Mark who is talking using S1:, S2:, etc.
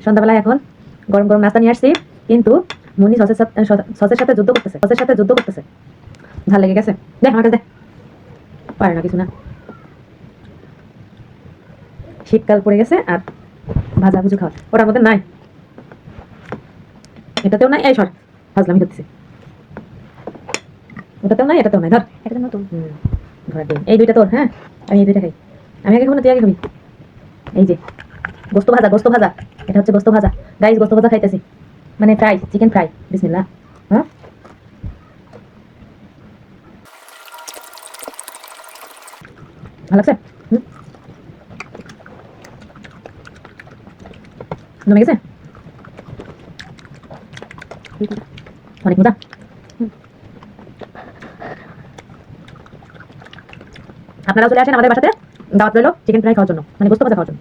S1: সন্ধ্যাবেলা এখন গরম গরম নাস্তা নিয়ে আসছি, কিন্তু মুন্নি সসের সাথে যুদ্ধ করতেছে। ঝাল লেগে গেছে। দেখ আমার কাছে দেখ, পারে না কিছু না। শীতকাল পড়ে গেছে আর ভাজা ভুজু খাওয়া ওটার মধ্যে নাই, এটাতেও নাই। এই সর, ভাজলামি করতেছি। ওটাতেও নাই, এটাতেও নাই। ধর, এটা নতুন। ঘরে দিন এই দুইটা তোর। হ্যাঁ, আমি এই দুইটা খাই। আমি আগে খাবো না, তুই আগে খাবি। এই যে গোস্ত ভাজা, এটা হচ্ছে গোস্ত ভাজা। গাইস, গোস্ত ভাজা খাইতেছি, মানে ফ্রাই, চিকেন ফ্রাই। বিসমিল্লাহ। হ্যাঁ, ভালো লাগছে। জমে গেছে, অনেক মজা। আপনারা চলে আসেন আমাদের বাসাতে, দাওয়াত রইলো চিকেন ফ্রাই খাওয়ার জন্য, মানে গোস্ত ভাজা খাওয়ার জন্য।